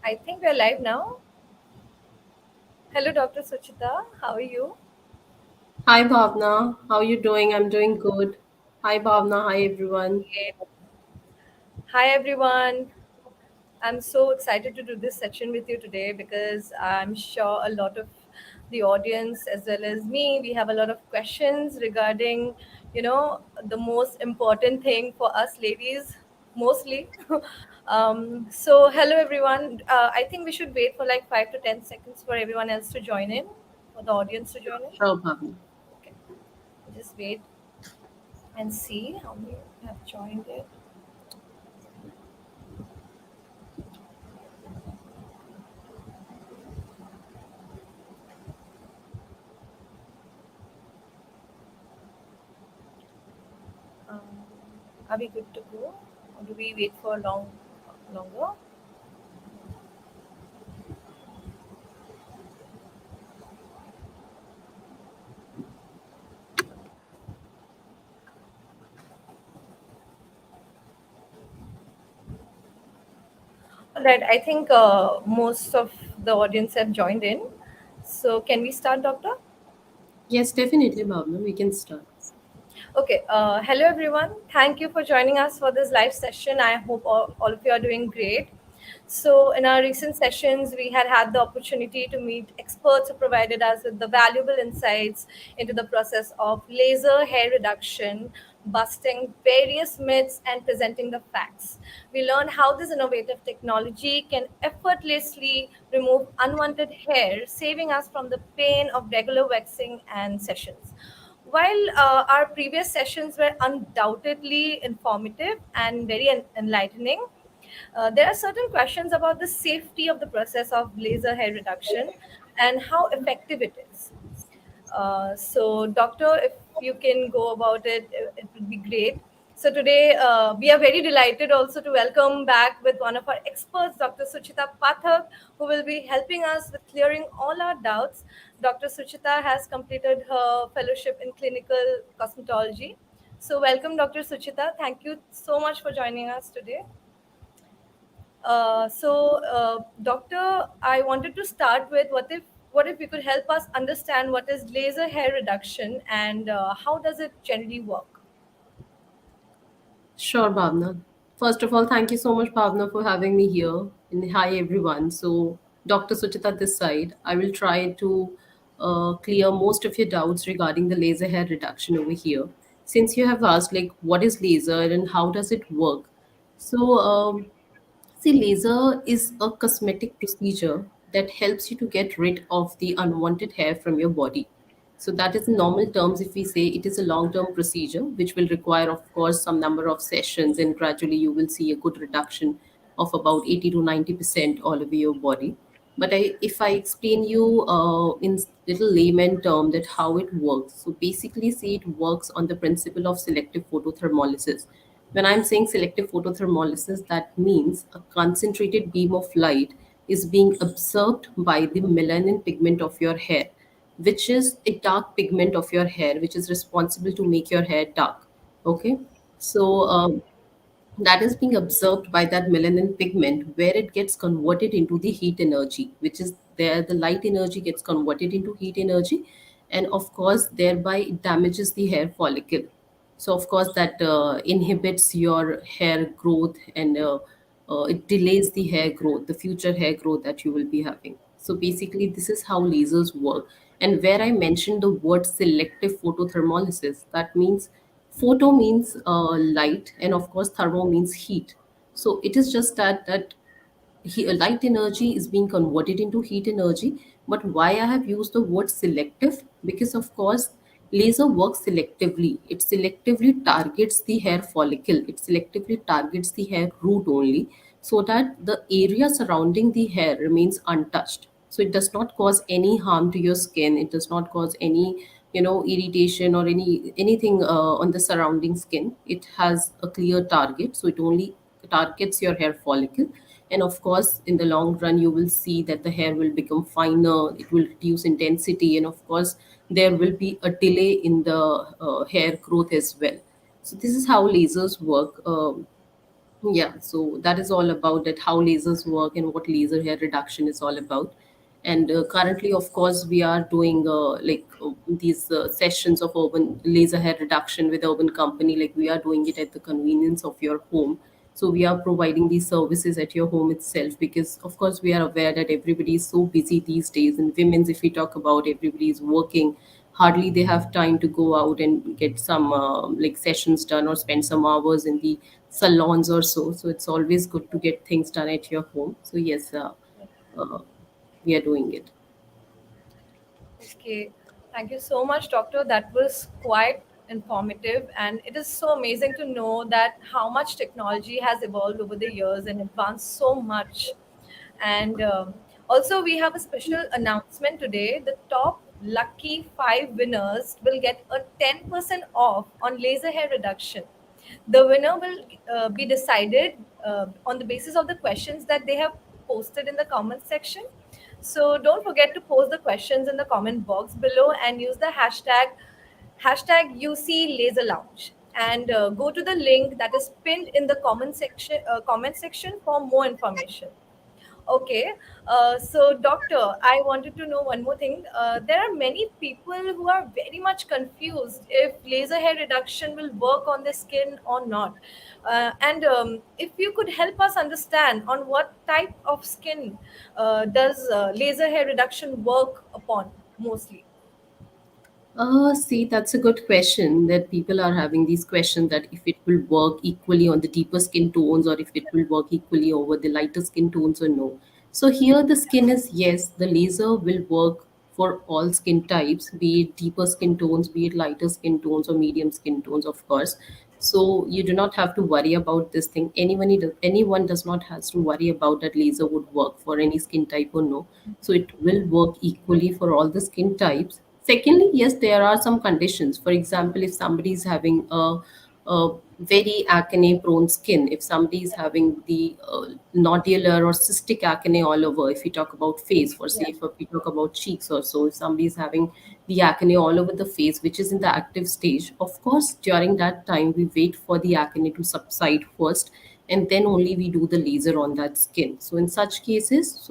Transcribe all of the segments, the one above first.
I think we're live now. Hello, Dr. Suchita. How are you? Hi Bhavna, how you doing? I'm doing good. Hi Bhavna, hi everyone. Great. Hi, everyone. I'm so excited to do this session with you today because I'm sure a lot of the audience, as well as me, we have a lot of questions regarding, the most important thing for us ladies, mostly. Hello, everyone. I think we should wait for like 5 to 10 seconds for everyone else to join in, for the audience to join in. Sure Bhavna. Okay, just wait and see how many have joined it. Um, are we good to go, or do we wait for longer? All right, I think most of the audience have joined in. So can we start, Doctor? Yes, definitely Bhavna, we can start. Okay. Hello, everyone. Thank you for joining us for this live session. I hope all of you are doing great. So, in our recent sessions, we had the opportunity to meet experts who provided us with the valuable insights into the process of laser hair reduction, busting various myths, and presenting the facts. We learned how this innovative technology can effortlessly remove unwanted hair, saving us from the pain of regular waxing and sessions. While our previous sessions were undoubtedly informative and very enlightening, there are certain questions about the safety of the process of laser hair reduction and how effective it is. Doctor, if you can go about it, it would be great. So, today we are very delighted also to welcome back with one of our experts, Dr. Suchita Pathak, who will be helping us with clearing all our doubts. Dr. Suchita has completed her fellowship in clinical cosmetology. So, welcome, Dr. Suchita. Thank you so much for joining us today. Doctor, I wanted to start with what if you could help us understand what is laser hair reduction and how does it generally work? Sure Bhavna. First of all, thank you so much Bhavna for having me here. And hi everyone. So Dr. Suchita this side. I will try to clear most of your doubts regarding the laser hair reduction over here. Since you have asked like what is laser and how does it work? So See, laser is a cosmetic procedure that helps you to get rid of the unwanted hair from your body. So that is in normal terms if we say it is a long-term procedure which will require of course some number of sessions and gradually you will see a good reduction of about 80 to 90% all over your body. But if I explain you in little layman term that how it works, so basically, see it works on the principle of selective photothermolysis. When I'm saying selective photothermolysis, that means a concentrated beam of light is being absorbed by the melanin pigment of your hair, which is a dark pigment of your hair, which is responsible to make your hair dark. Okay, so that is being absorbed by that melanin pigment where it gets converted into the heat energy, which is there the light energy gets converted into heat energy, and of course thereby it damages the hair follicle. So of course that inhibits your hair growth, and it delays the hair growth, the future hair growth that you will be having. So basically this is how lasers work. And where I mentioned the word selective photothermolysis, that means photo means light, and of course thermo means heat. So it is just that light energy is being converted into heat energy. But why I have used the word selective? Because of course laser works selectively. It selectively targets the hair follicle, it selectively targets the hair root only, so that the area surrounding the hair remains untouched. So it does not cause any harm to your skin, it does not cause any irritation or anything on the surrounding skin. It has a clear target, so it only targets your hair follicle. And of course in the long run you will see that the hair will become finer, it will reduce intensity, and of course there will be a delay in the hair growth as well. So this is how lasers work. Yeah, so that is all about that how lasers work and what laser hair reduction is all about. And currently, of course, we are doing these sessions of urban laser hair reduction with urban company. Like we are doing it at the convenience of your home. So we are providing these services at your home itself because, of course, we are aware that everybody is so busy these days. And women's, if we talk about, everybody is working, hardly they have time to go out and get some like sessions done or spend some hours in the salons or so it's always good to get things done at your home. So yes, uh, we are doing it. Okay, thank you so much, doctor. That was quite informative, and it is so amazing to know that how much technology has evolved over the years and advanced so much. And also, we have a special announcement today. The top lucky 5 winners will get a 10% off on laser hair reduction. The winner will be decided on the basis of the questions that they have posted in the comment section. So don't forget to post the questions in the comment box below and use the hashtag UC Laser Lounge, and go to the link that is pinned in the comment section for more information. Okay, so doctor, I wanted to know one more thing. There are many people who are very much confused if laser hair reduction will work on the skin or not. And if you could help us understand on what type of skin does laser hair reduction work upon mostly? See, that's a good question that people are having these questions that if it will work equally on the deeper skin tones or if it will work equally over the lighter skin tones or no. So here the skin is yes, the laser will work for all skin types, be it deeper skin tones, be it lighter skin tones or medium skin tones, of course. So you do not have to worry about this thing. Anyone does not has to worry about that laser would work for any skin type or no. So it will work equally for all the skin types. Secondly, yes, there are some conditions. For example, if somebody is having a very acne prone skin, if somebody is having the nodular or cystic acne all over, if we talk about face, for say, Yeah. if we talk about cheeks or so, if somebody is having the acne all over the face, which is in the active stage, of course, during that time, we wait for the acne to subside first, and then only we do the laser on that skin. So, in such cases,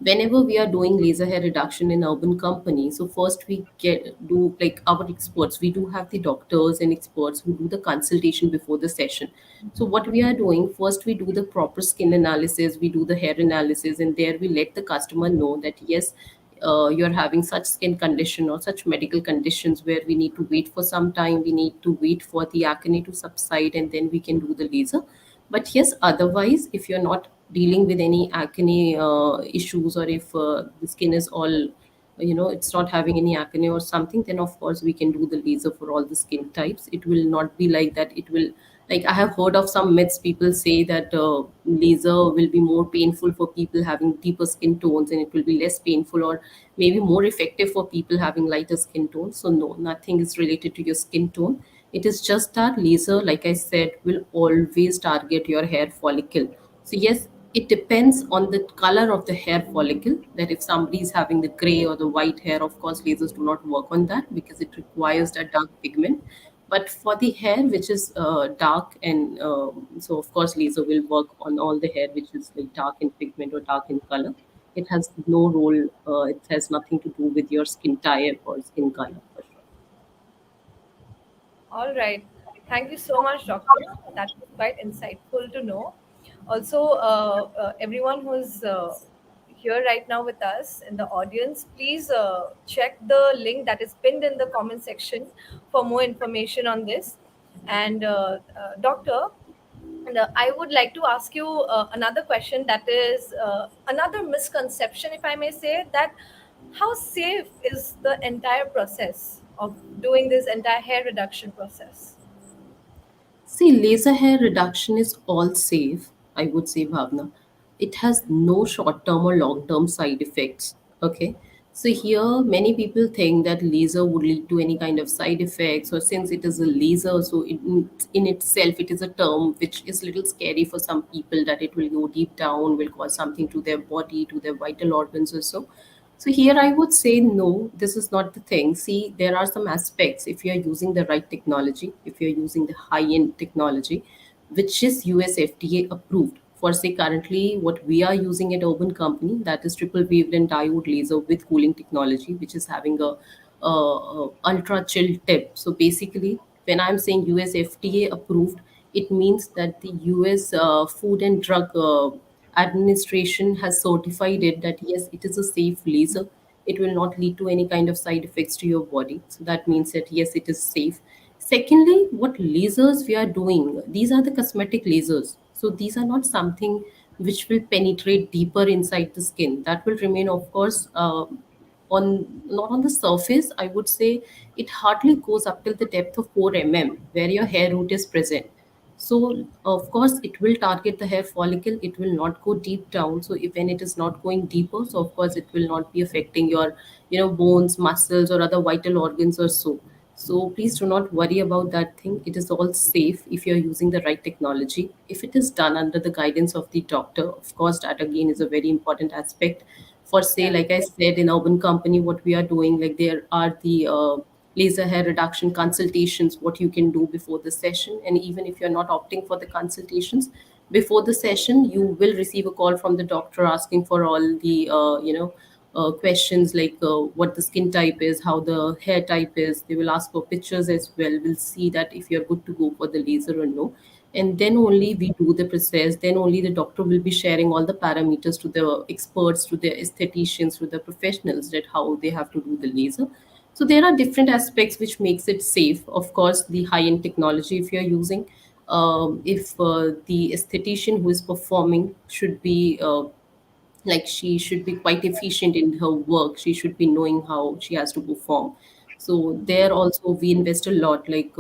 whenever we are doing laser hair reduction in urban companies, so first we get do like our experts, we do have the doctors and experts who do the consultation before the session. So what we are doing, first we do the proper skin analysis, we do the hair analysis, and there we let the customer know that yes, you're having such skin condition or such medical conditions where we need to wait for some time, we need to wait for the acne to subside, and then we can do the laser. But yes, otherwise, if you're not dealing with any acne issues, or if the skin is all, it's not having any acne or something, then of course we can do the laser for all the skin types. It will not be like that. It will, like, I have heard of some myths. People say that laser will be more painful for people having deeper skin tones, and it will be less painful or maybe more effective for people having lighter skin tones. So no, nothing is related to your skin tone. It is just that laser, like I said, will always target your hair follicle. So yes, it depends on the color of the hair follicle. That if somebody is having the gray or the white hair, of course, lasers do not work on that because it requires that dark pigment. But for the hair which is dark, and so of course laser will work on all the hair which is like dark in pigment or dark in color. It has no role. It has nothing to do with your skin type or skin color for sure. All right. Thank you so much, doctor. That was quite insightful to know. Also, everyone who's here right now with us in the audience, please check the link that is pinned in the comment section for more information on this. And, doctor, and I would like to ask you another question, that is another misconception, if I may say, that how safe is the entire process of doing this entire hair reduction process? See, laser hair reduction is all safe, I would say, Bhavna. It has no short term or long term side effects. Okay. So, here many people think that laser would lead to any kind of side effects, or since it is a laser, so in itself, it is a term which is a little scary for some people that it will go deep down, will cause something to their body, to their vital organs, or so. So here I would say no, this is not the thing. See, there are some aspects if you're using the right technology, if you're using the high-end technology, which is US FDA approved. For say currently what we are using at Urban Company, that is triple wavelength diode laser with cooling technology, which is having a ultra chill tip. So basically, when I'm saying US FDA approved, it means that the US Food and Drug Administration has certified it that yes, it is a safe laser. It will not lead to any kind of side effects to your body. So that means that yes, it is safe. Secondly, what lasers we are doing, these are the cosmetic lasers. So these are not something which will penetrate deeper inside the skin. That will remain, of course, on not on the surface. I would say it hardly goes up till the depth of 4 mm, where your hair root is present. So of course it will target the hair follicle. It will not go deep down. So if when it is not going deeper, so of course it will not be affecting your bones, muscles, or other vital organs or so. So please do not worry about that thing. It is all safe if you're using the right technology. If it is done under the guidance of the doctor, of course, that again is a very important aspect. For say, Yeah. like I said, in Urban Company, what we are doing, like there are the laser hair reduction consultations, what you can do before the session. And even if you're not opting for the consultations, before the session, you will receive a call from the doctor asking for all the, questions like what the skin type is, how the hair type is. They will ask for pictures as well. We'll see that if you're good to go for the laser or no. And then only we do the process. Then only the doctor will be sharing all the parameters to the experts, to the aestheticians, to the professionals, that how they have to do the laser. So there are different aspects which makes it safe. Of course, the high-end technology if you're using, if the esthetician who is performing should be like she should be quite efficient in her work, she should be knowing how she has to perform. So there also we invest a lot, like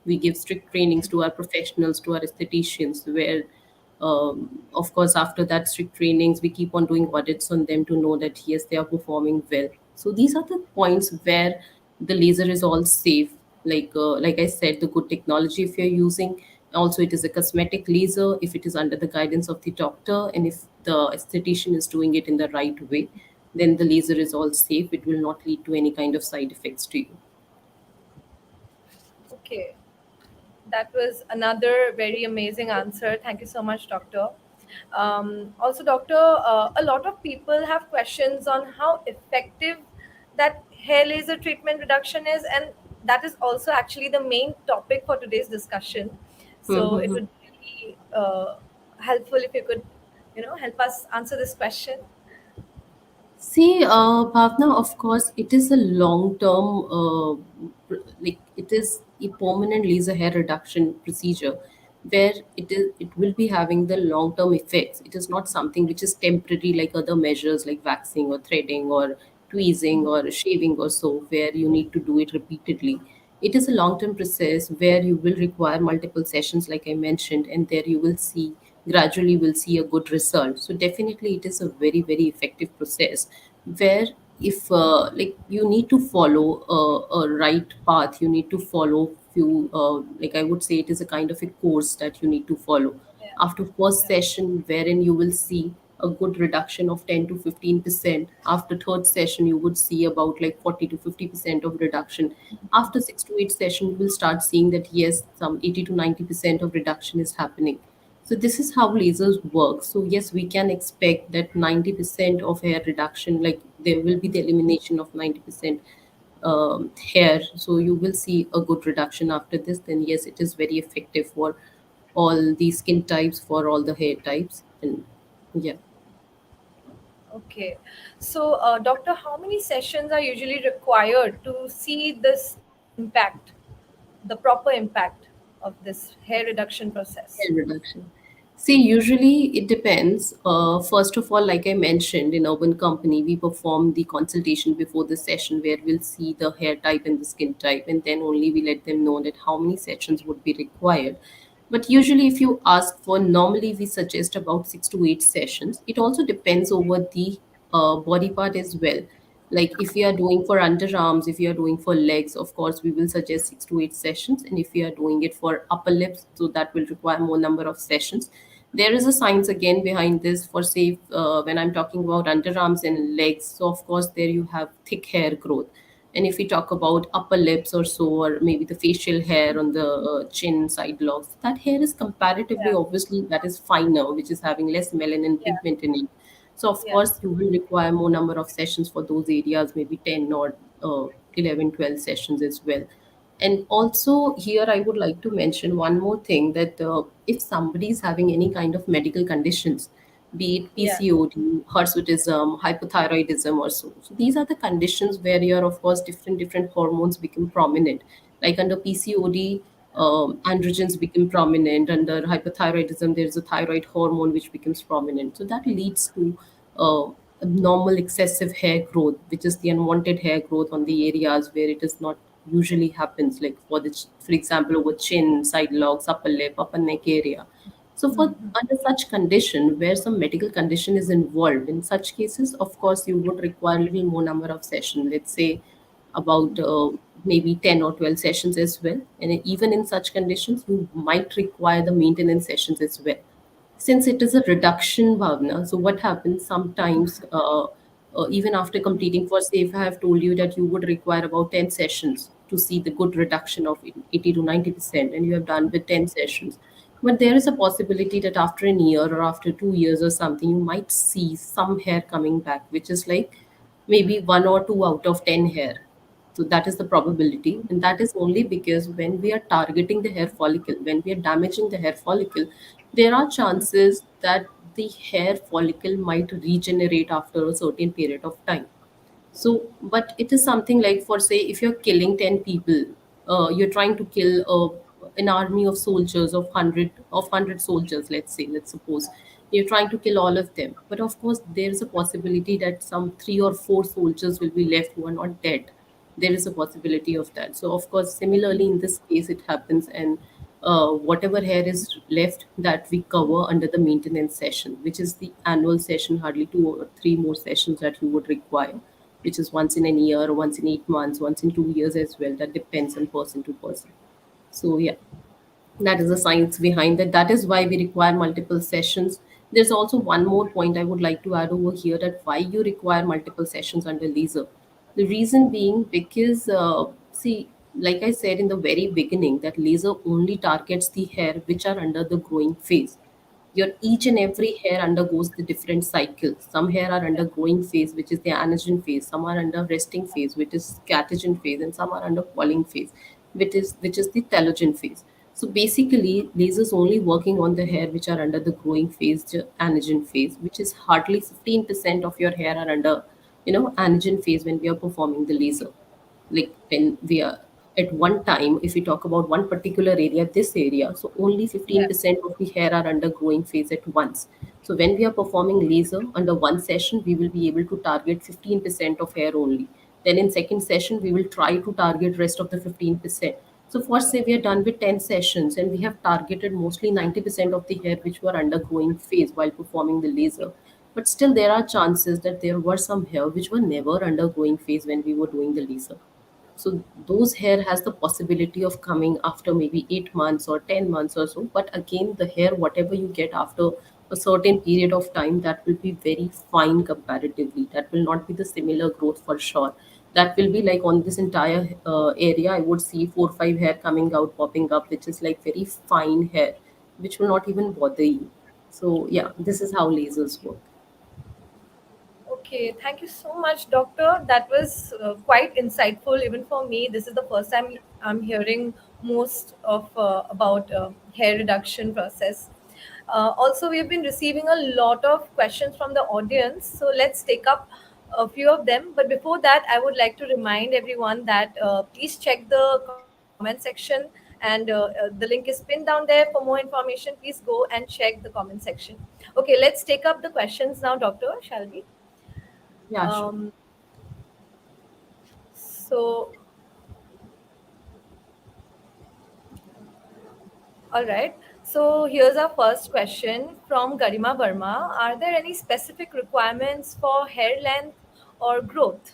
we give strict trainings to our professionals, to our aestheticians, where of course after that strict trainings we keep on doing audits on them to know that yes, they are performing well. So these are the points where the laser is all safe. Like I said, the good technology if you're using, also it is a cosmetic laser if it is under the guidance of the doctor, and if the esthetician is doing it in the right way, then the laser is all safe. It will not lead to any kind of side effects to you. Okay. That was another very amazing answer. Thank you so much, Doctor. Also, Doctor, a lot of people have questions on how effective that hair laser treatment reduction is, and that is also actually the main topic for today's discussion. So it Mhm. would be really helpful if you could, help us answer this question. See, Bhavna, of course, it is a long-term, like it is a permanent laser hair reduction procedure, where it will be having the long-term effects. It is not something which is temporary like other measures like waxing or threading or tweezing or shaving or so, where you need to do it repeatedly. It is a long-term process where you will require multiple sessions, like I mentioned, and there you will see gradually will see a good result. So definitely it is a very, very effective process, where if like you need to follow a right path, you need to follow few like I would say it is a kind of a course that you need to follow. Yeah. After first Yeah. session, wherein you will see a good reduction of 10 to 15%. After third session, you would see about like 40 to 50% of reduction. After 6 to 8 session, you will start seeing that yes, some 80 to 90% of reduction is happening. So this is how lasers work. So yes, we can expect that 90% of hair reduction, like there will be the elimination of 90% hair. So you will see a good reduction after this. Then yes, it is very effective for all the skin types, for all the hair types, and yeah. Okay. So, doctor, how many sessions are usually required to see this impact, the proper impact of this hair reduction process? Hair reduction. See, usually it depends. First of all, like I mentioned, in Urban Company, we perform the consultation before the session where we'll see the hair type and the skin type, and then only we let them know that how many sessions would be required. But usually, if you ask for, normally we suggest about 6 to 8 sessions. It also depends over the body part as well. Like if we are doing for underarms, if we are doing for legs, of course we will suggest 6 to 8 sessions. And if we are doing it for upper lips, so that will require more number of sessions. There is a science again behind this. For say when I'm talking about underarms and legs, so of course there you have thick hair growth. And if we talk about upper lips or so, or maybe the facial hair on the chin side locks, that hair is comparatively, Yeah. obviously, that is finer, which is having less melanin Yeah. pigment in it. So of Yeah. course you will require more number of sessions for those areas, maybe 10 or 11, 12 sessions as well. And also here I would like to mention one more thing, that if somebody is having any kind of medical conditions, be it Yeah. PCOD, hirsutism, hypothyroidism or so. So these are the conditions where your, of course, different hormones become prominent. Like under PCOD, androgens become prominent. Under hypothyroidism, there is a thyroid hormone which becomes prominent. So that leads to abnormal excessive hair growth, which is the unwanted hair growth on the areas where it is not usually happens, like for for example, over chin, side locks, upper lip, upper neck area. So for under such condition where some medical condition is involved, in such cases, of course, you would require a little more number of sessions. Let's say about maybe 10 or 12 sessions as well. And even in such conditions, you might require the maintenance sessions as well, since it is a reduction bhavna. So what happens sometimes, even after completing, for say, if I have told you that you would require about 10 sessions to see the good reduction of 80 to 90%, and you have done with 10 sessions, but there is a possibility that after a year or after 2 years or something, you might see some hair coming back, which is like maybe 1 or 2 out of 10 hair. So that is the probability. And that is only because when we are targeting the hair follicle, when we are damaging the hair follicle, there are chances that the hair follicle might regenerate after a certain period of time. So, but it is something like, for say, if you're killing 10 people, you're trying to kill an army of soldiers of 100 soldiers, let's say, let's suppose. You're trying to kill all of them. But of course, there's a possibility that some 3 or 4 soldiers will be left who are not dead. There is a possibility of that. So, of course, similarly, in this case, it happens. And whatever hair is left, that we cover under the maintenance session, which is the annual session, hardly 2 or 3 more sessions that you would require, which is once in a year, once in 8 months, once in 2 years as well. That depends on person to person. So yeah, that is the science behind it. That is why we require multiple sessions. There's also one more point I would like to add over here, that why you require multiple sessions under laser. The reason being because, see, like I said in the very beginning, that laser only targets the hair which are under the growing phase. Your each and every hair undergoes the different cycles. Some hair are under growing phase, which is the anagen phase. Some are under resting phase, which is catagen phase, and some are under falling phase, which is the telogen phase. So basically, lasers only working on the hair which are under the growing phase, the anagen phase, which is hardly 15% of your hair are under, anagen phase when we are performing the laser. Like when we are at one time, if we talk about one particular area, this area, so only Yeah. 15% of the hair are under growing phase at once. So when we are performing laser under one session, we will be able to target 15% of hair only. Then in second session, we will try to target rest of the 15%. So for say we are done with 10 sessions and we have targeted mostly 90% of the hair which were under growing phase while performing the laser. But still there are chances that there were some hair which were never undergoing phase when we were doing the laser. So those hair has the possibility of coming after maybe 8 months or 10 months or so. But again, the hair, whatever you get after a certain period of time, that will be very fine comparatively. That will not be the similar growth for sure. That will be like on this entire area, I would see 4 or 5 hair coming out, popping up, which is like very fine hair, which will not even bother you. So yeah, this is how lasers work. Okay, thank you so much, doctor. That was quite insightful, even for me. This is the first time I'm hearing most of about hair reduction process. Also, we've been receiving a lot of questions from the audience, so let's take up a few of them. But before that, I would like to remind everyone that please check the comment section, and the link is pinned down there. For more information, please go and check the comment section. Okay, let's take up the questions now, doctor. Shall we? Yeah, sure. Um, so, all right. So, here's our first question from Garima Verma. Are there any specific requirements for hair length or growth?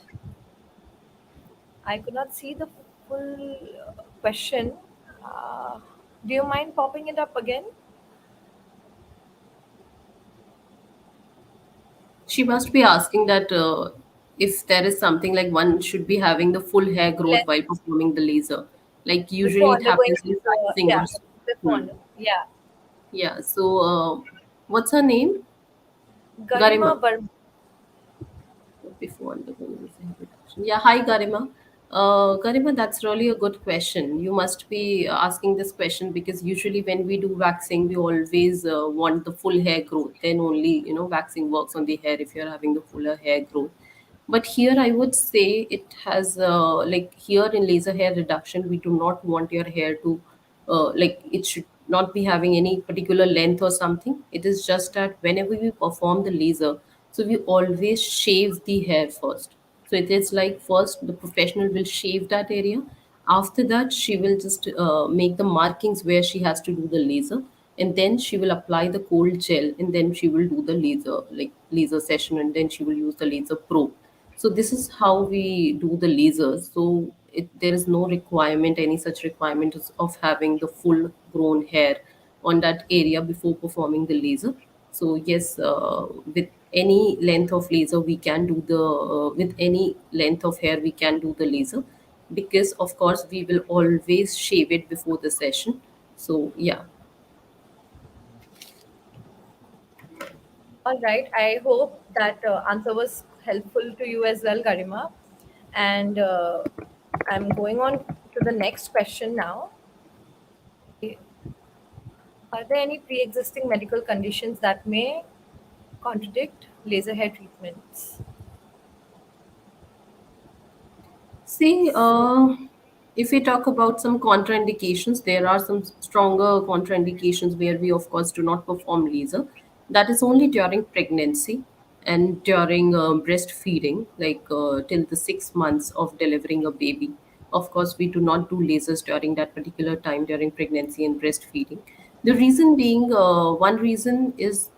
I could not see the full question. Uh, do you mind popping it up again? She must be asking that. if there is something like one should be having the full hair growth while Less performing the laser. Like usually before it undergoing happens in laser. waxing Yeah, or before hmm. under, yeah. Yeah. So what's her name? Garima Garima. Burma. Before undergoing the hair reduction. Yeah, hi Garima. Garima, that's really a good question. You must be asking this question because usually when we do waxing, we always want the full hair growth. Then only waxing works on the hair if you're having the fuller hair growth. But here I would say it has like here in laser hair reduction, we do not want your hair to like it should not be having any particular length or something. It is just that whenever we perform the laser, so we always shave the hair first. So it is like first the professional will shave that area. After that, she will just make the markings where she has to do the laser, and then she will apply the cold gel, and then she will do the laser like laser session, and then she will use the laser probe. So this is how we do the lasers. So there is no requirement, any such requirement of having the full grown hair on that area before performing the laser. So yes, with any length of laser, we can do the with any length of hair we can do the laser, because of course we will always shave it before the session. So yeah. All right. I hope that answer was helpful to you as well, Garima. And I'm going on to the next question now. Are there any pre-existing medical conditions that may contradict laser hair treatments? See, So, if we talk about some contraindications, there are some stronger contraindications where we, of course, do not perform laser. That is only during pregnancy and during breastfeeding, like till the 6 months of delivering a baby. Of course, we do not do lasers during that particular time during pregnancy and breastfeeding. The reason being, one reason is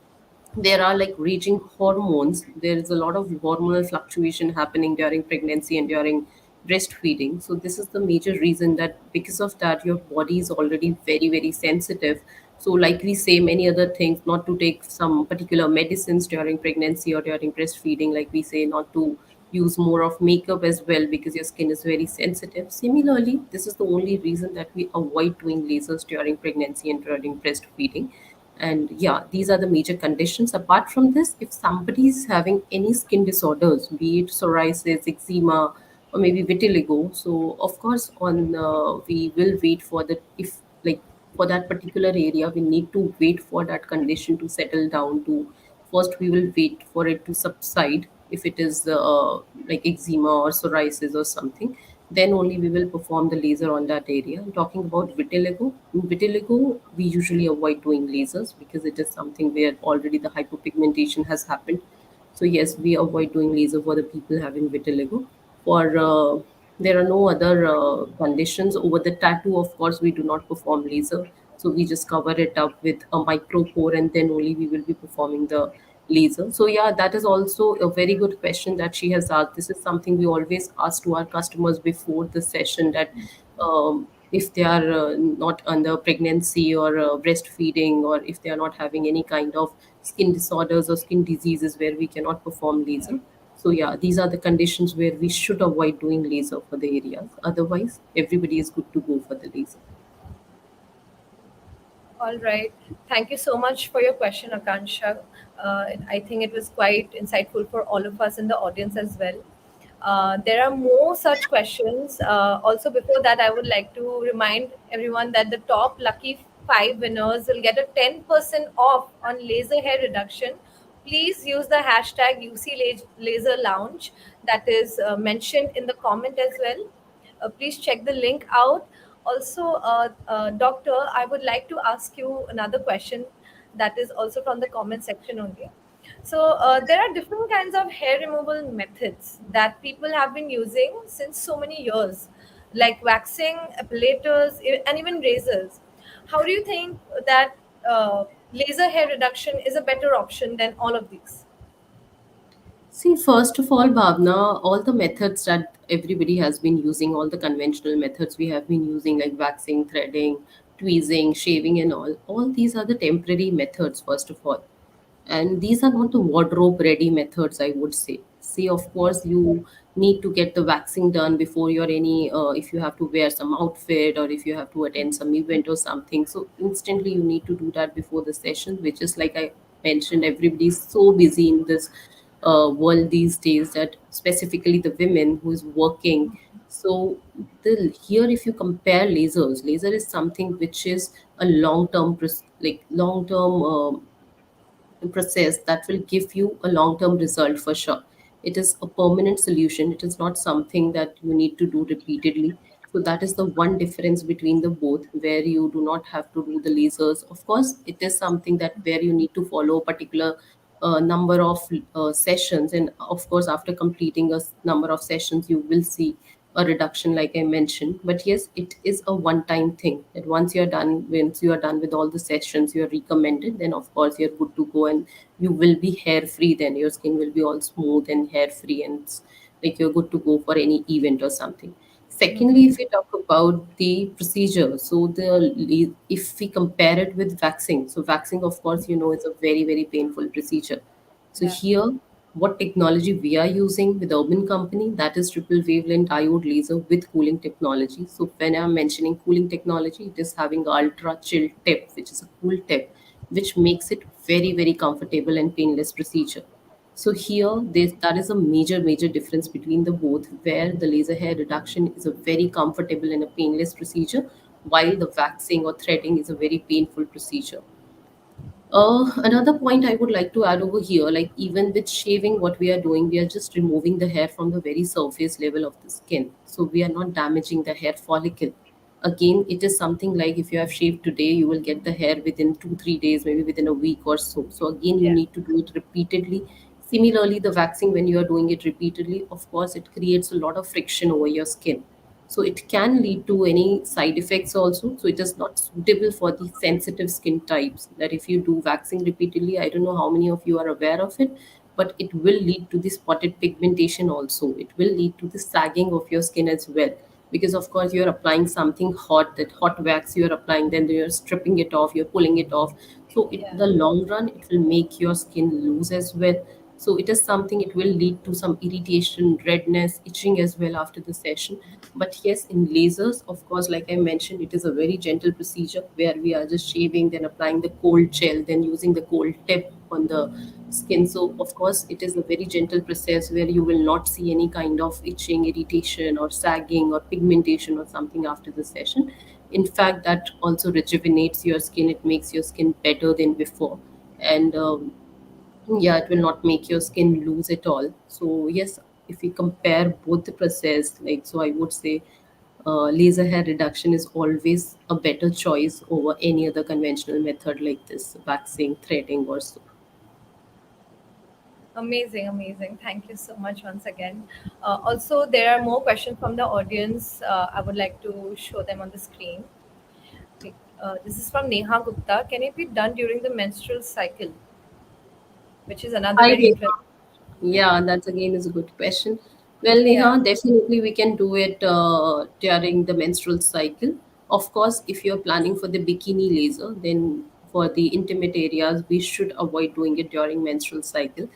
there are like raging hormones. There is a lot of hormonal fluctuation happening during pregnancy and during breastfeeding. So this is the major reason that because of that your body is already very very sensitive. So like we say many other things, not to take some particular medicines during pregnancy or during breastfeeding, like we say not to use more of makeup as well because your skin is very sensitive. Similarly, this is the only reason that we avoid doing lasers during pregnancy and during breastfeeding. And yeah, these are the major conditions. Apart from this, if somebody is having any skin disorders, be it psoriasis, eczema, or maybe vitiligo, so of course on we will wait for the if like for that particular area we need to wait for that condition to settle down. To first we will wait for it to subside. If it is like eczema or psoriasis or something, then only we will perform the laser on that area. And talking about vitiligo, in vitiligo we usually avoid doing lasers because it is something where already the hypopigmentation has happened. So yes, we avoid doing laser for the people having vitiligo. For there are no other conditions. Over the tattoo, of course, we do not perform laser. So we just cover it up with a micro pore, and then only we will be performing the laser. So yeah, that is also a very good question that she has asked. This is something we always ask to our customers before the session, that if they are not under pregnancy or breastfeeding, or if they are not having any kind of skin disorders or skin diseases where we cannot perform laser. So yeah, these are the conditions where we should avoid doing laser for the areas. Otherwise, everybody is good to go for the laser. all right. Thank you so much for your question, Akansha. I think it was quite insightful for all of us in the audience as well. There are more such questions. Also, before that, I would like to remind everyone that the top lucky five winners will get a 10% off on laser hair reduction. Please use the hashtag UC Laser Lounge that is mentioned in the comment as well. Please check the link out. Also, Doctor, I would like to ask you another question that is also from the comment section only. So, there are different kinds of hair removal methods that people have been using since so many years, like waxing, epilators, and even razors. How do you think that laser hair reduction is a better option than all of these? See, first of all, Bhavna, all the methods that everybody has been using, all the conventional methods we have been using, like waxing, threading, tweezing, shaving, and all these are the temporary methods, first of all. And these are not the wardrobe ready methods, I would say. say, of course, you need to get the waxing done before your any if you have to wear some outfit or if you have to attend some event or something, so instantly you need to do that before the session, which is like I mentioned, everybody's so busy in this world these days, that specifically the women who is working. So the here, if you compare lasers, laser is something which is a long term like long term process that will give you a long term result for sure. It is a permanent solution, it is not something that you need to do repeatedly. So that is the one difference between the both, where you do not have to do the lasers. Of course, it is something that where you need to follow a particular number of sessions, and of course after completing a number of sessions you will see a reduction like I mentioned. But yes, it is a one time thing, that once you are done with all the sessions you are recommended, then of course you're good to go, and you will be hair free, then your skin will be all smooth and hair free, and it's like you're good to go for any event or something. Secondly, if we talk about the procedure, so if we compare it with waxing, so waxing, of course, is a very, very painful procedure. So Yeah. here, what technology we are using with Urban Company, that is triple wavelength diode laser with cooling technology. So when I'm mentioning cooling technology, it is having ultra chill tip, which is a cool tip, which makes it very, very comfortable and painless procedure. So here, that is a major, major difference between the both, where the laser hair reduction is a very comfortable and a painless procedure, while the waxing or threading is a very painful procedure. Another point I would like to add over here, like even with shaving, what we are doing, we are just removing the hair from the very surface level of the skin. So we are not damaging the hair follicle. Again, it is something like if you have shaved today, you will get the hair within 2, 3 days, maybe within a week or so. So again, you Yeah. need to do it repeatedly. Similarly, the waxing, when you are doing it repeatedly, of course, it creates a lot of friction over your skin, so it can lead to any side effects also. So it is not suitable for the sensitive skin types, that if you do waxing repeatedly, I don't know how many of you are aware of it, but it will lead to the spotted pigmentation also. It will lead to the sagging of your skin as well, because of course you're applying something hot, that hot wax you're applying, then you're stripping it off, you're pulling it off. So Yeah. the long run, it will make your skin loose as well. So it is something, it will lead to some irritation, redness, itching as well after the session. But yes, in lasers, of course, like I mentioned, it is a very gentle procedure where we are just shaving, then applying the cold gel, then using the cold tip on the skin. So of course it is a very gentle process where you will not see any kind of itching, irritation, or sagging or pigmentation or something after the session. In fact, that also rejuvenates your skin, it makes your skin better than before. And yeah, it will not make your skin loose at all. So yes, if we compare both the process, like, so I would say laser hair reduction is always a better choice over any other conventional method like this waxing, threading, or so. Amazing, amazing. Thank you so much once again. Also, there are more questions from the audience. I would like to show them on the screen. Okay. This is from Neha Gupta. Can it be done during the menstrual cycle? Which is another Hi, very Neha. interesting. Yeah, that's again is a good question. Well, Yeah. Neha, definitely we can do it during the menstrual cycle. Of course, if you're planning for the bikini laser, then for the intimate areas, we should avoid doing it during menstrual cycle,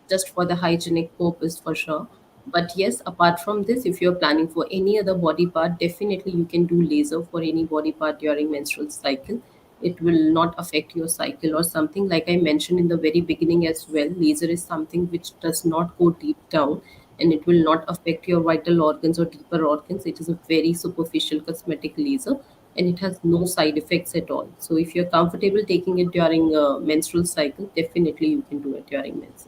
just for the hygienic purpose for sure. But yes, apart from this, if you're planning for any other body part, definitely you can do laser for any body part during menstrual cycle. It will not affect your cycle or something. Like I mentioned in the very beginning as well, laser is something which does not go deep down, and it will not affect your vital organs or deeper organs. It is a very superficial cosmetic laser, and it has no side effects at all. So if you're comfortable taking it during menstrual cycle, definitely you can do it during menses.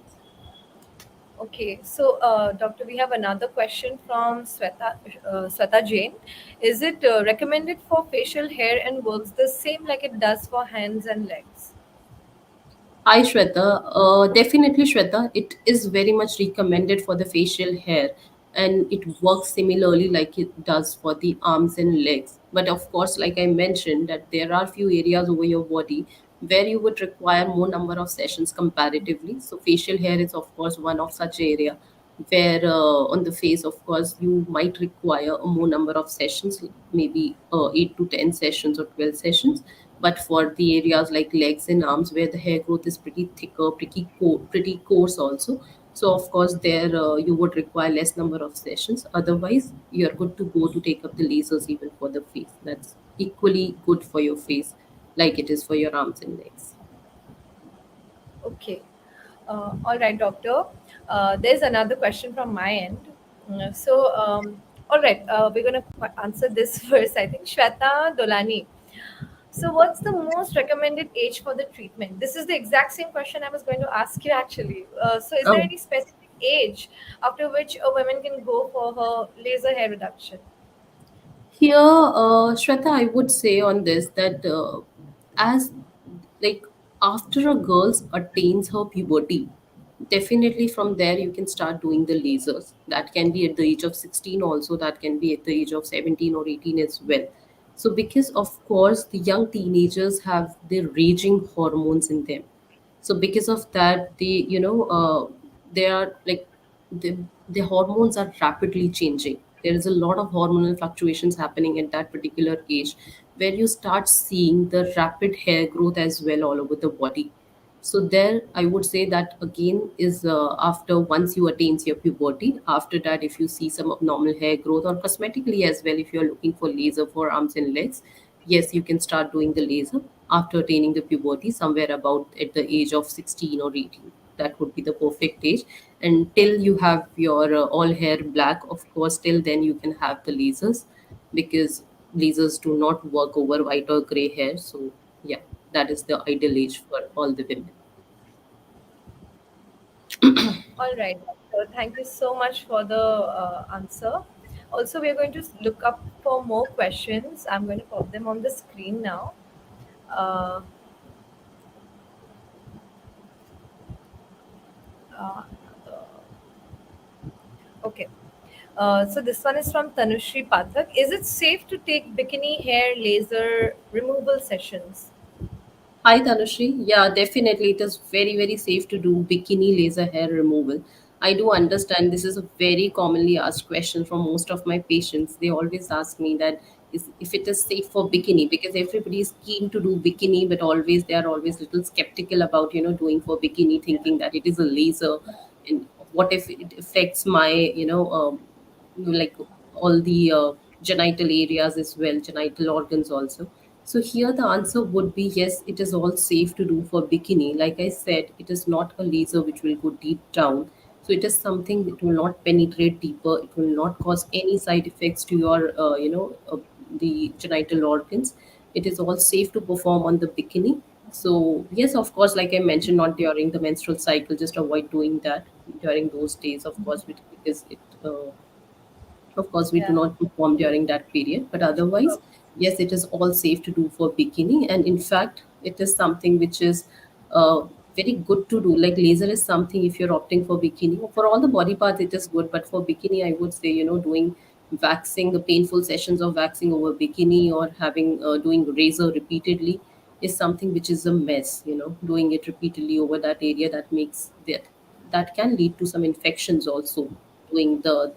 Okay. So, doctor, we have another question from Sweta Jain. Is it recommended for facial hair and works the same like it does for hands and legs? Hi Shweta, definitely Shweta, it is very much recommended for the facial hair, and it works similarly like it does for the arms and legs. But of course, like I mentioned, that there are few areas over your body where you would require more number of sessions comparatively. So facial hair is of course one of such area where on the face, of course, you might require a more number of sessions, maybe 8 to 10 sessions or 12 sessions. But for the areas like legs and arms where the hair growth is pretty thicker, pretty coarse also, So of course there you would require less number of sessions. Otherwise, you're good to go to take up the lasers even for the face. That's equally good for your face, like it is for your arms and legs. Okay. All right, doctor. There's another question from my end. All right, we're going to answer this first, I think. Shweta Dolani. So, what's the most recommended age for the treatment? This is the exact same question I was going to ask you actually. So, is there Oh, any specific age after which a woman can go for her laser hair reduction? here, Shweta, I would say on this that as like after a girl attains her puberty, definitely from there you can start doing the lasers. That can be at the age of 16 also, that can be at the age of 17 or 18 as well. So because of course the young teenagers have their raging hormones in them, so because of that they are like the hormones are rapidly changing. There is a lot of hormonal fluctuations happening at that particular age, where you start seeing the rapid hair growth as well all over the body. So there I would say that again is after once you attains your puberty, after that if you see some abnormal hair growth or cosmetically as well, if you're looking for laser for arms and legs, yes, you can start doing the laser after attaining the puberty somewhere about at the age of 16 or 18. That would be the perfect age. And till you have your all hair black, of course till then you can have the lasers, because lasers do not work over white or gray hair. So yeah, that is the ideal age for all the women. All right, doctor. Thank you so much for the answer. Also, we are going to look up for more questions. I'm going to pop them on the screen now. Uh, uh, okay. So this one is from Tanushri Pathak. Is it safe to take bikini hair laser removal sessions? Hi Tanushri. Yeah, definitely. It is very, very safe to do bikini laser hair removal. I do understand this is a very commonly asked question from most of my patients. They always ask me that is if it is safe for bikini, because everybody is keen to do bikini, but always they are always little skeptical about doing for bikini, thinking that it is a laser, and what if it affects my like all the genital areas as well, genital organs also. So here the answer would be yes, it is all safe to do for bikini. Like I said, it is not a laser which will go deep down. So it is something that will not penetrate deeper. It will not cause any side effects to your, the genital organs. It is all safe to perform on the bikini. So yes, of course, like I mentioned, not during the menstrual cycle. Just avoid doing that during those days, of course, because it of course, we do Yeah. not perform during that period, but otherwise, yes, it is all safe to do for bikini. And in fact, it is something which is very good to do. Like laser is something if you're opting for bikini. For all the body parts, it is good, but for bikini, I would say, doing waxing, the painful sessions of waxing over bikini or having doing razor repeatedly is something which is a mess. Doing it repeatedly over that area that can lead to some infections also, doing the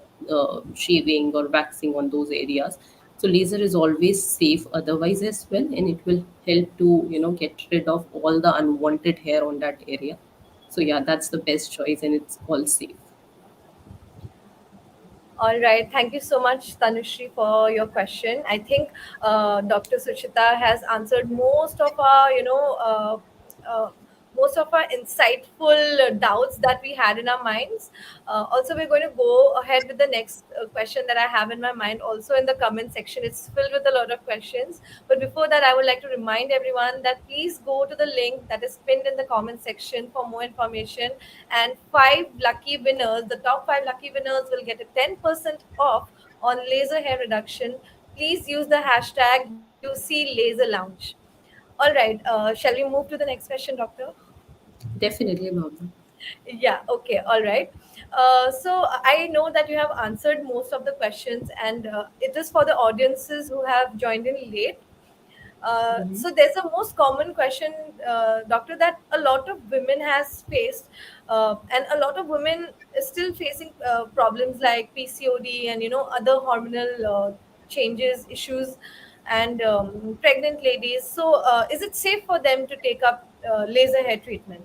shaving or waxing on those areas. So laser is always safe otherwise as well, and it will help to get rid of all the unwanted hair on that area. So yeah, that's the best choice, and it's all safe. All right. Thank you so much, Tanushri, for your question. I think Dr. Suchita has answered uh, most of our insightful doubts that we had in our minds. Also, we're going to go ahead with the next question that I have in my mind. Also, in the comment section, it's filled with a lot of questions. But before that, I would like to remind everyone that please go to the link that is pinned in the comment section for more information. And five lucky winners, the top five lucky winners, will get a 10% off on laser hair reduction. Please use the hashtag UC Laser Lounge. All right, shall we move to the next question, Doctor? Definitely, Bhavna. Yeah, okay, all right. So I know that you have answered most of the questions, and it is for the audiences who have joined in late. So there's a most common question, doctor, that a lot of women has faced, and a lot of women is still facing problems like PCOD and other hormonal changes issues, and pregnant ladies. So is it safe for them to take up laser hair treatment?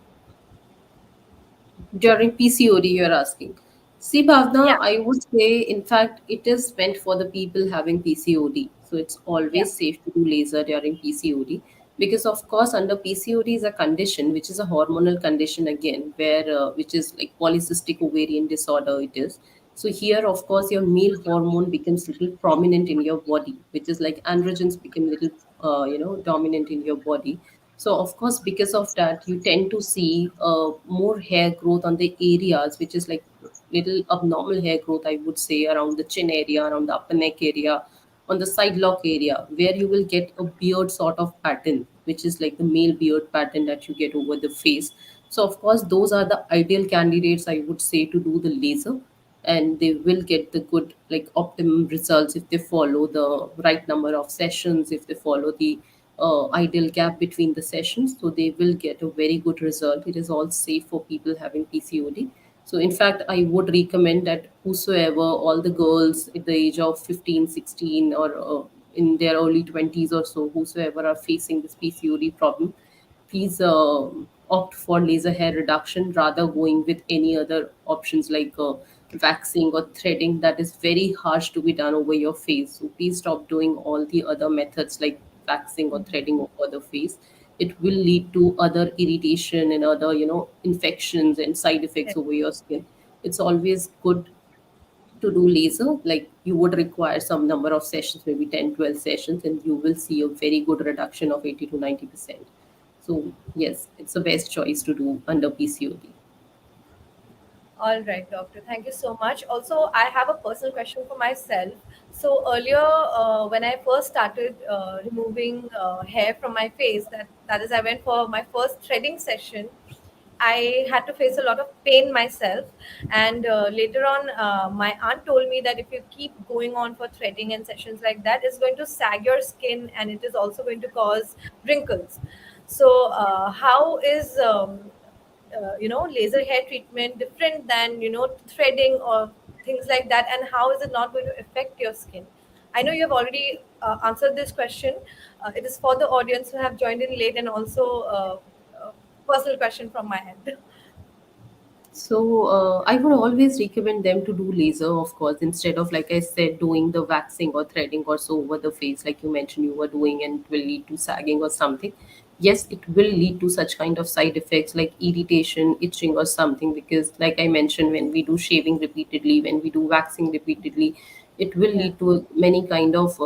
During PCOD, you're asking. See, Yeah, Bhavna, I would say, in fact, it is meant for the people having PCOD. So it's yeah, always safe to do laser during PCOD because, of course, under PCOD is a condition which is a hormonal condition again, where which is like polycystic ovarian disorder. It is. So here, of course, your male hormone becomes little prominent in your body, which is like androgens become little, dominant in your body. So of course, because of that, you tend to see more hair growth on the areas which is like little abnormal hair growth. I would say around the chin area, around the upper neck area, on the side lock area, where you will get a beard sort of pattern, which is like the male beard pattern that you get over the face. So of course, those are the ideal candidates I would say to do the laser, and they will get the good like optimum results if they follow the right number of sessions, if they follow the ideal gap between the sessions, so they will get a very good result. It is all safe for people having PCOD. So in fact, I would recommend that whosoever, all the girls at the age of 15, 16, or in their early 20s or so, whosoever are facing this PCOD problem, please opt for laser hair reduction rather going with any other options like waxing or threading. That is very harsh to be done over your face. So please stop doing all the other methods like waxing or threading over the face. It will lead to other irritation and other, infections and side effects over your skin. It's always good to do laser. Like you would require some number of sessions, maybe 10, 12 sessions, and you will see a very good reduction of 80 to 90%. So yes, it's the best choice to do under PCOD. all right, doctor. Thank you so much. Also, I have a personal question for myself. So earlier, when I first started removing hair from my face, that is, I went for my first threading session. I had to face a lot of pain myself, and later on, my aunt told me that if you keep going on for threading and sessions like that, it's going to sag your skin, and it is also going to cause wrinkles. So, how is laser hair treatment different than threading or things like that, and how is it not going to affect your skin? I know you have already answered this question. It is for the audience who have joined in late, and also personal question from my end. So I would always recommend them to do laser, of course, instead of, like I said, doing the waxing or threading or so over the face, like you mentioned you were doing, and it will lead to sagging or something. Yes, it will lead to such kind of side effects like irritation, itching, or something. Because, like I mentioned, when we do shaving repeatedly, when we do waxing repeatedly, it will Yeah. lead to many kind of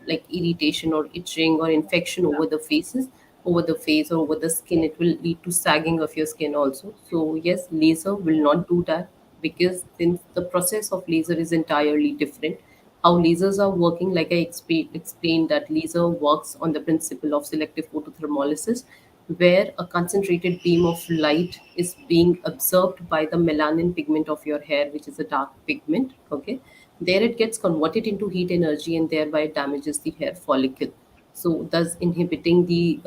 like irritation or itching or infection Yeah. over the faces, over the face or over the skin. It will lead to sagging of your skin also. So yes, laser will not do that, because since the process of laser is entirely different. How lasers are working, like I explained, that laser works on the principle of selective photothermolysis, where a concentrated beam of light is being absorbed by the melanin pigment of your hair, which is a dark pigment. Okay, there it gets converted into heat energy and thereby damages the hair follicle, so thus inhibiting the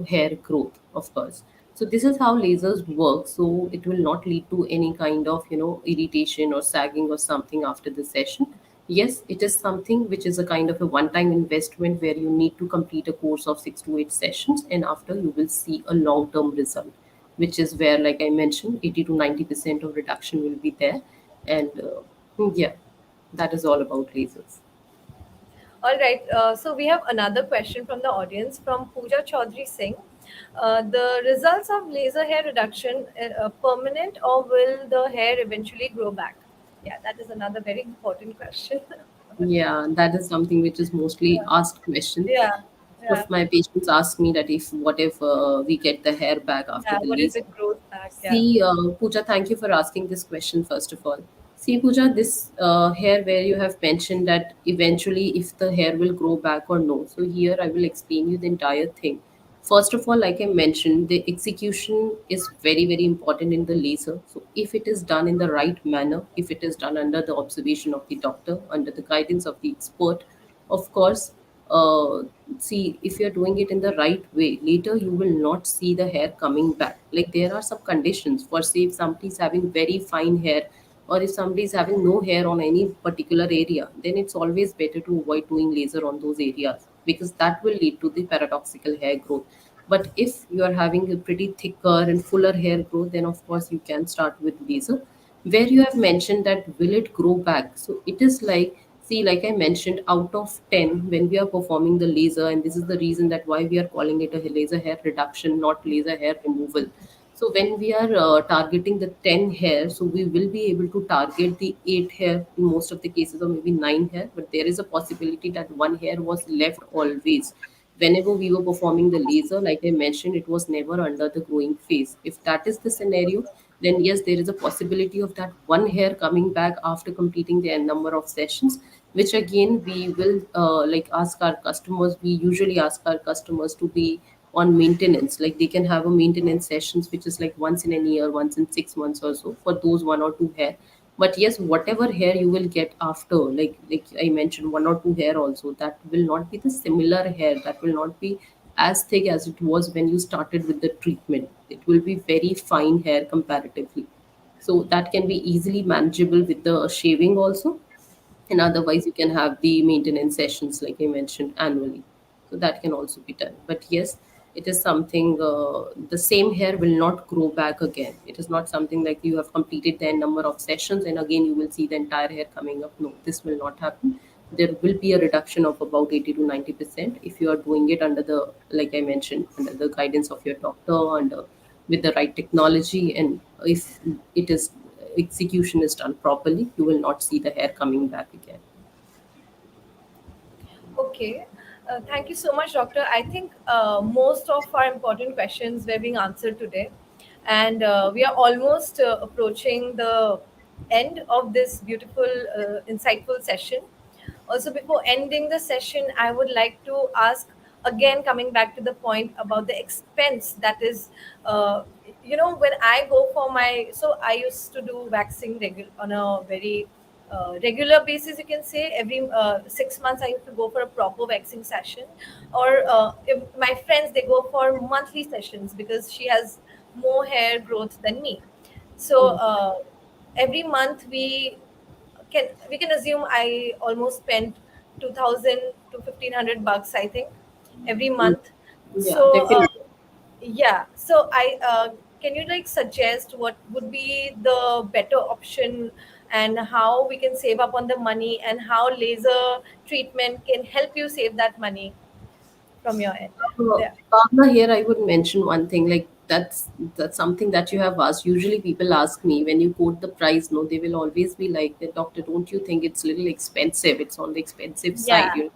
hair growth, of course. So this is how lasers work. So it will not lead to any kind of irritation or sagging or something after the session. Yes, it is something which is a kind of a one time investment where you need to complete a course of 6 to 8 sessions, and after you will see a long term result, which is where, like I mentioned, 80 to 90% of reduction will be there. And yeah, that is all about lasers. All right. So we have another question from the audience from Pooja Chaudhary Singh. The results of laser hair reduction permanent, or will the hair eventually grow back? Yeah, that is another very important question. Yeah, that is something which is mostly asked question. Yeah, Most yeah, of my patients ask me that if what if we get the hair back after yeah. the What if laser. it grows back? Yeah, See, Pooja, thank you for asking this question first of all. See, Pooja, this hair where you have mentioned that eventually if the hair will grow back or no. So here I will explain you the entire thing. First of all, like I mentioned, the execution is very, very important in the laser. So if it is done in the right manner, if it is done under the observation of the doctor, under the guidance of the expert, of course, uh, see, if you're doing it in the right way, later you will not see the hair coming back. Like there are some conditions for, say, if somebody is having very fine hair, or if somebody is having no hair on any particular area, then it's always better to avoid doing laser on those areas, because that will lead to the paradoxical hair growth. But if you are having a pretty thicker and fuller hair growth, then of course you can start with laser. Where you have mentioned that will it grow back? So it is like, see, like I mentioned, out of 10, when we are performing the laser, and this is the reason that why we are calling it a laser hair reduction, not laser hair removal. So when we are targeting the 10 hair, so we will be able to target the 8 hair in most of the cases, or maybe 9 hair, but there is a possibility that one hair was left always. Whenever we were performing the laser, like I mentioned, it was never under the growing phase. If that is the scenario, then yes, there is a possibility of that one hair coming back after completing the n number of sessions, which again we will like ask our customers. We usually ask our customers to be on maintenance, like they can have a maintenance sessions which is like once in a year, once in 6 months or so, for those one or two hair. But yes, whatever hair you will get after, like I mentioned, one or two hair also, that will not be the similar hair, that will not be as thick as it was when you started with the treatment. It will be very fine hair comparatively, so that can be easily manageable with the shaving also. And otherwise you can have the maintenance sessions like I mentioned annually, so that can also be done. But yes, it is something, the same hair will not grow back again. It is not something like you have completed the number of sessions and again you will see the entire hair coming up. No, this will not happen. There will be a reduction of about 80 to 90% if you are doing it under the, like I mentioned, under the guidance of your doctor, and with the right technology. And if it is, execution is done properly, you will not see the hair coming back again. Okay. Thank you so much, Doctor. I think most of our important questions were being answered today. And we are almost approaching the end of this beautiful, insightful session. Also, before ending the session, I would like to ask again, coming back to the point about the expense that is, when I go for my, so I used to do waxing on a very regular basis, you can say. Every 6 months I used to go for a proper waxing session, or if my friends, they go for monthly sessions because she has more hair growth than me. So Mm. every month we can assume I almost spent 2000 to 1500 bucks, I think, every Mm. month. Yeah, So definitely. yeah, so I can you like suggest what would be the better option, and how we can save up on the money, and how laser treatment can help you save that money from your end? Yeah. Bhavna, here I would mention one thing, like that's something that you have asked. Usually people ask me when you quote the price, no, they will always be like, "The doctor, don't you think it's a little expensive? It's on the expensive side, Yeah.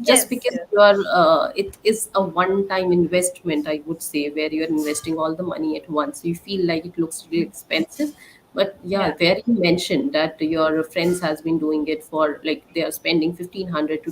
just Yes. because Yes. you are, it is a one-time investment, I would say, where you are investing all the money at once. So you feel like it looks really expensive, but yeah, Yeah. where you mentioned that your friends has been doing it for like they are spending 1,500 to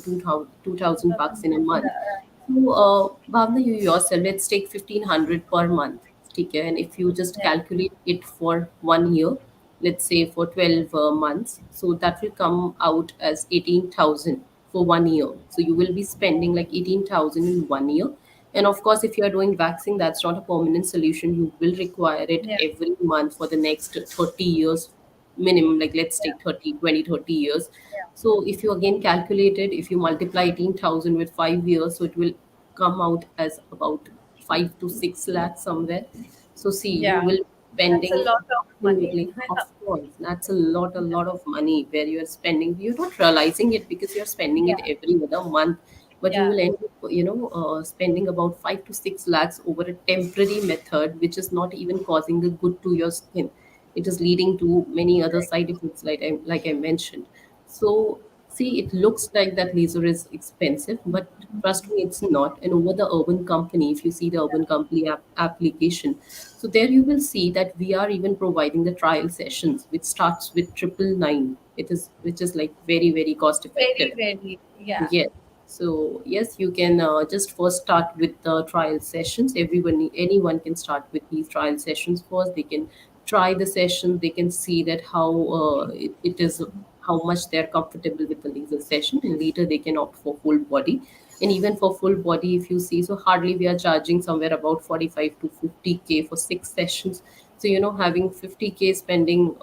2,000 bucks in a month. Yeah. So, Bhavna, you yourself, let's take 1,500 per month. Okay, and if you just Yeah. calculate it for 1 year, let's say for 12 months, so that will come out as 18,000 for 1 year. So you will be spending like 18,000 in 1 year. And of course, if you are doing waxing, that's not a permanent solution. You will require it Yeah. every month for the next 30 years minimum. Like let's Yeah. take 30, 20, 30 years. Yeah. So if you again calculate it, if you multiply 18,000 with 5 years, so it will come out as about 5 to 6 lakhs somewhere. So see, you Yeah. will be That's a spending lot of money. absolutely, of course, that's a lot of money where you are spending. You're not realizing it because you're spending it Yeah. every other month, but you Yeah. will end up, spending about 5 to 6 lakhs over a temporary method, which is not even causing a good to your skin. It is leading to many other Right. side effects, like I mentioned. So see, it looks like that laser is expensive, but trust me, it's not. And over the urban company, if you see the urban company application, so there you will see that we are even providing the trial sessions, which starts with 999. It is, which is like very very cost Very, effective. very. Yeah. Yes. So yes, you can just first start with the trial sessions. Anyone can start with these trial sessions first. They can try the session. They can see that how it is, how much they are comfortable with the laser session, and later they can opt for full body. And even for full body, if you see, so hardly we are charging somewhere about 45 to 50K for 6 sessions. So having 50K spending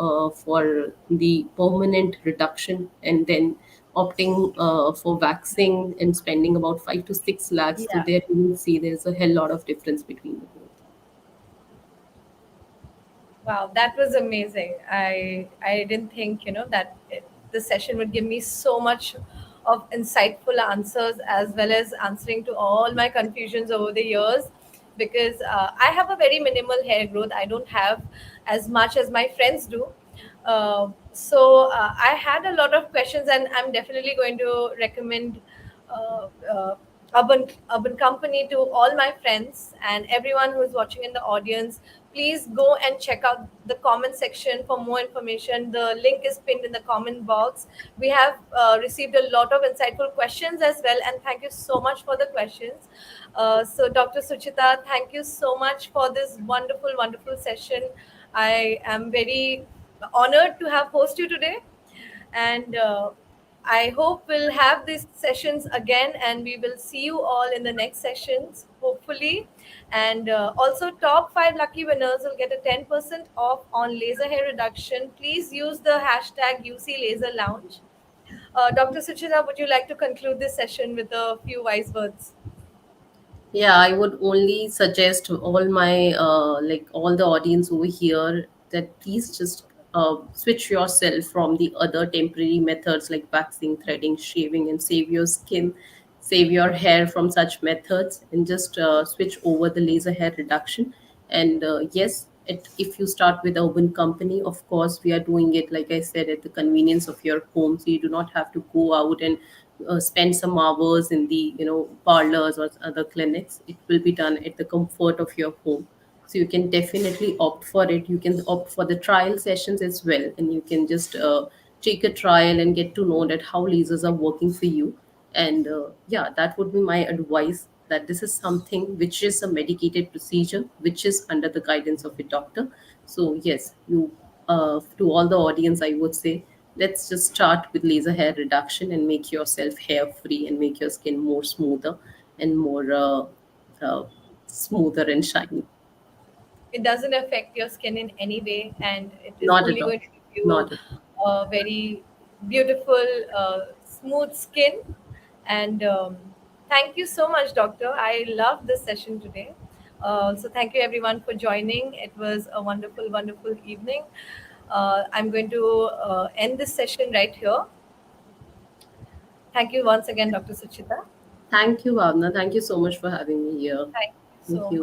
for the permanent reduction, and then opting for waxing and spending about 5 to 6 lakhs. So Yeah. there you will see there's a hell lot of difference between the both. Wow, that was amazing. I didn't think, that the session would give me so much of insightful answers, as well as answering to all my confusions over the years, because I have a very minimal hair growth. I don't have as much as my friends do. I had a lot of questions, and I'm definitely going to recommend uh, uh, urban company to all my friends and everyone who is watching in the audience. Please go and check out the comment section for more information. The link is pinned in the comment box. We have received a lot of insightful questions as well, and thank you so much for the questions. So Dr. Suchita, thank you so much for this wonderful session. I am very honored to have host you today, and I hope we'll have these sessions again, and we will see you all in the next sessions, hopefully. And also, top five lucky winners will get a 10% off on laser hair reduction. Please use the hashtag UC Laser Lounge. Dr. Suchita, would you like to conclude this session with a few wise words? Yeah, I would only suggest to all my like all the audience over here that please just switch yourself from the other temporary methods like waxing, threading, shaving, and save your skin, save your hair from such methods, and just switch over the laser hair reduction. And yes, if you start with urban company, of course we are doing it like I said at the convenience of your home, so you do not have to go out and spend some hours in the parlors or other clinics. It will be done at the comfort of your home, so you can definitely opt for it. You can opt for the trial sessions as well, and you can just take a trial and get to know that how lasers are working for you. And yeah, that would be my advice, that this is something which is a medicated procedure which is under the guidance of a doctor. So yes, you to all the audience I would say, let's just start with laser hair reduction and make yourself hair free and make your skin more smoother and more uh, smoother and shiny. It doesn't affect your skin in any way, and it is Not at only all. going to give you Not at all. a very beautiful, smooth skin. And thank you so much, doctor. I love this session today. So thank you everyone for joining. It was a wonderful evening. I'm going to end this session right here. Thank you once again, Dr. Suchita. Thank you, Bhavna. Thank you so much for having me here. Thank you Thank so you. much.